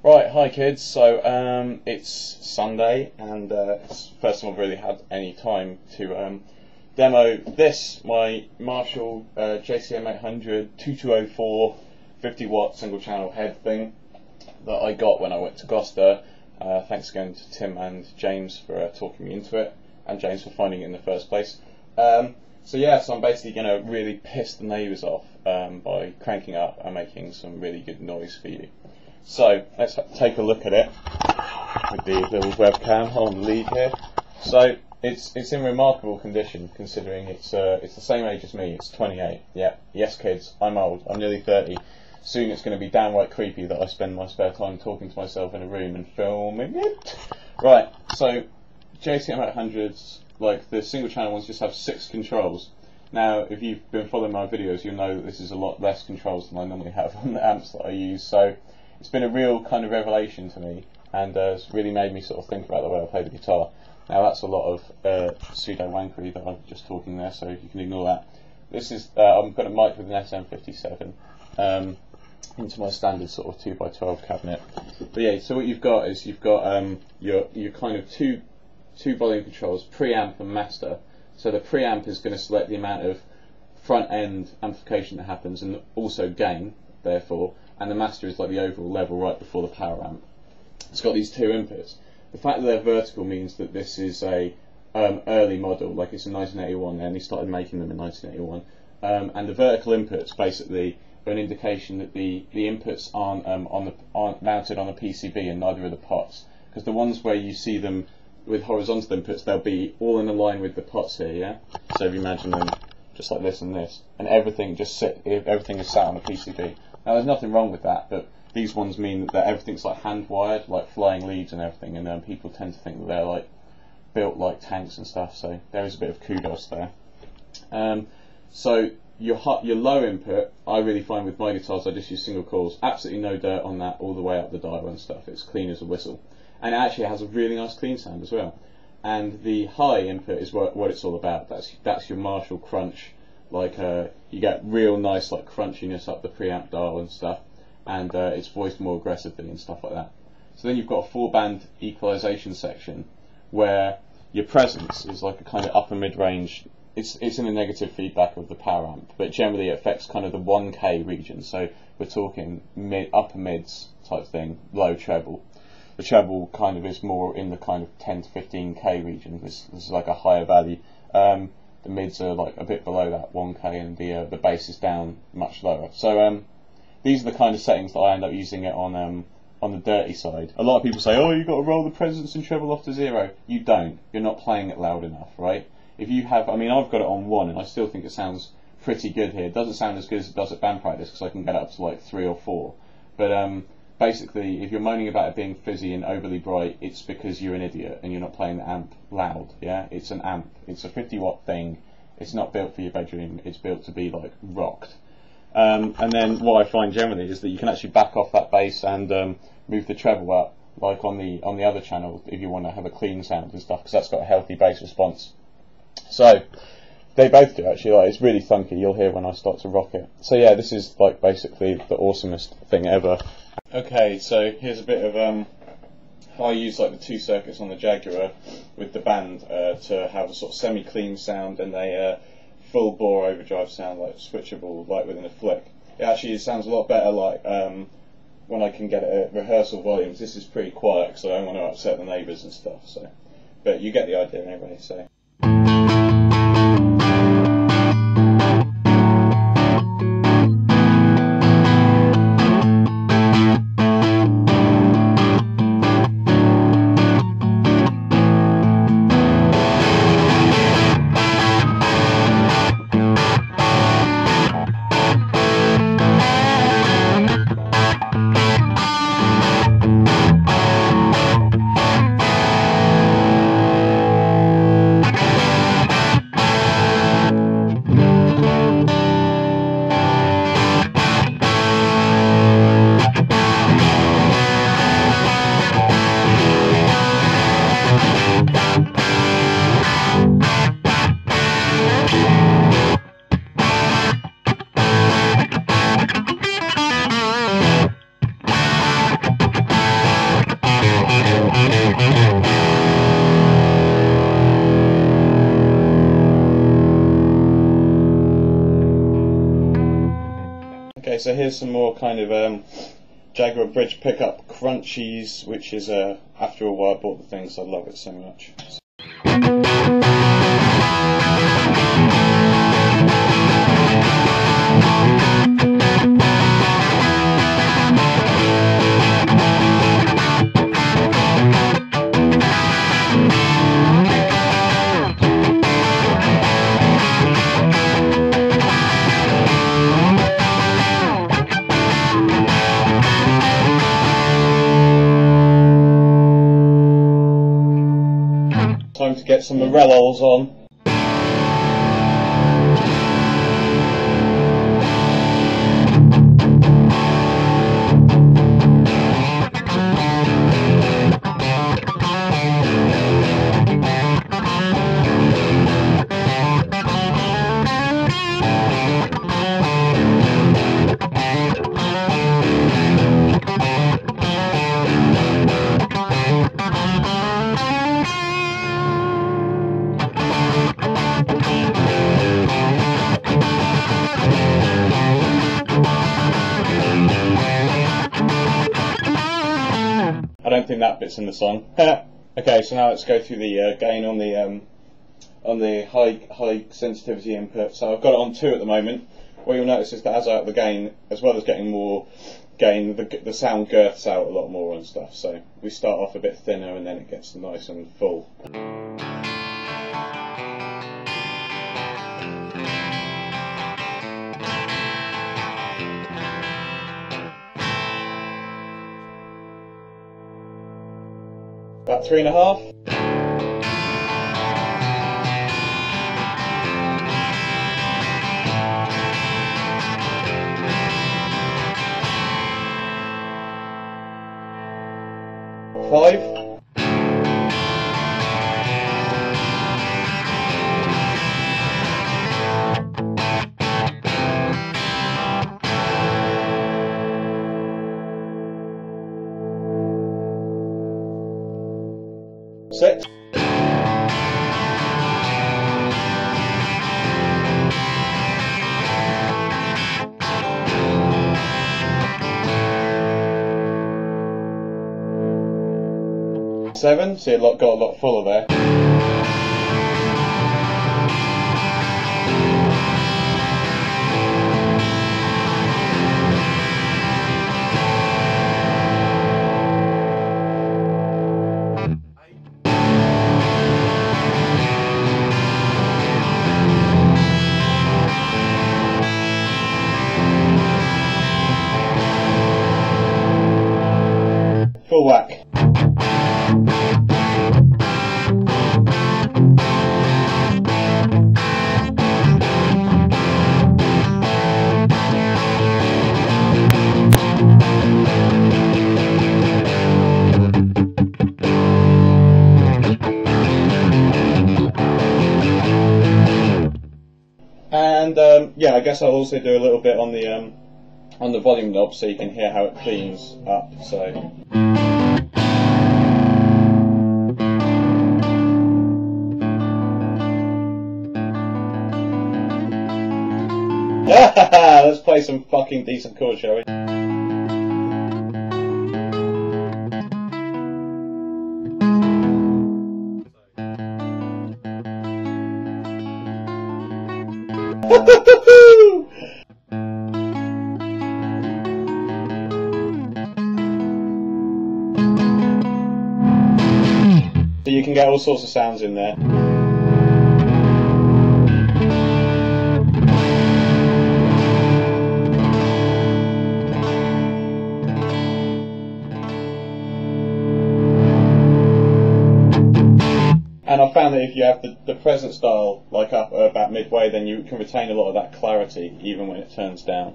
Right, hi kids. So it's Sunday, and it's the first time I've really had any time to demo this, my Marshall JCM800 2204 50-watt single channel head thing that I got when I went to Gloucester. Thanks again to Tim and James for talking me into it, and James for finding it in the first place. So I'm basically going to really piss the neighbours off by cranking up and making some really good noise for you. So let's take a look at it with the little webcam on the lead here. So it's in remarkable condition, considering it's the same age as me. It's 28. Yeah, yes kids, I'm old. I'm nearly 30. Soon it's going to be downright creepy that I spend my spare time talking to myself in a room and filming it. Right. So JCM800s, like the single channel ones, just have 6 controls. Now, if you've been following my videos, you'll know that this is a lot less controls than I normally have on the amps that I use. So it's been a real kind of revelation to me, and it's really made me sort of think about the way I play the guitar. Now that's a lot of pseudo wankery that I'm just talking there, so you can ignore that. This is I've got a mic with an SM57 into my standard sort of 2x12 cabinet. But yeah, so what you've got is your kind of two volume controls, preamp and master. So the preamp is going to select the amount of front end amplification that happens, and also gain, therefore. And the master is like the overall level right before the power amp. It's got these 2 inputs. The fact that they're vertical means that this is a early model, like it's a 1981, and he started making them in 1981. And the vertical inputs basically are an indication that the inputs aren't mounted on a PCB, and neither are the pots. Because the ones where you see them with horizontal inputs, they'll be all in a line with the pots here, yeah? So if you imagine them just like this and this, and everything is sat on a PCB. Now there's nothing wrong with that, but these ones mean that everything's like hand wired, like flying leads and everything, and people tend to think that they're like built like tanks and stuff. So there is a bit of kudos there. So your low input, I really find with my guitars, I just use single coils. Absolutely no dirt on that all the way up the dial and stuff. It's clean as a whistle, and it actually has a really nice clean sound as well. And the high input is what it's all about. That's your Marshall crunch. Like you get real nice like crunchiness up the preamp dial and stuff, and it's voiced more aggressively and stuff like that. So then you've got a 4-band equalization section where your presence is like a kind of upper mid-range. It's in a negative feedback of the power amp, but generally it affects kind of the 1K region. So we're talking upper mids type thing, low treble. The treble kind of is more in the kind of 10 to 15K region. This is like a higher value. The mids are like a bit below that 1K, and the bass is down much lower. So these are the kind of settings that I end up using it on the dirty side. A lot of people say, oh, you've got to roll the presence and treble off to 0. You don't. You're not playing it loud enough, right? If you have, I mean, I've got it on 1, and I still think it sounds pretty good here. It doesn't sound as good as it does at band practice, because I can get it up to like 3 or 4. But basically, if you're moaning about it being fizzy and overly bright, it's because you're an idiot and you're not playing the amp loud. Yeah, it's an amp. It's a 50-watt thing. It's not built for your bedroom. It's built to be like rocked. And then what I find generally is that you can actually back off that bass and move the treble up, like on the other channel, if you want to have a clean sound and stuff, because that's got a healthy bass response. So they both do actually. Like, it's really funky. You'll hear when I start to rock it. So yeah, this is like basically the awesomest thing ever. Okay, so here's a bit of I use like the 2 circuits on the Jaguar with the band to have a sort of semi-clean sound and a full bore overdrive sound, like switchable, like within a flick. It sounds a lot better like when I can get it at rehearsal volumes. This is pretty quiet because I don't want to upset the neighbours and stuff. So, but you get the idea anyway. So. Okay, so here's some more kind of Jaguar bridge pickup crunchies, which is after a while I bought the thing, so I love it so much. Time to get some Morellos on. I don't think that bit's in the song. Okay, so now let's go through the gain on the high sensitivity input. So I've got it on 2 at the moment. What you'll notice is that as I up the gain, as well as getting more gain, the sound girths out a lot more and stuff. So we start off a bit thinner and then it gets nice and full. About 3.5. Five. 6. 7. See, it got a lot fuller there. 'Full whack. And yeah, I guess I'll also do a little bit on the volume knob so you can hear how it cleans up. So. Let's play some fucking decent chords, shall we? So you can get all sorts of sounds in there. And I found that if you have the present style like up about midway, then you can retain a lot of that clarity even when it turns down.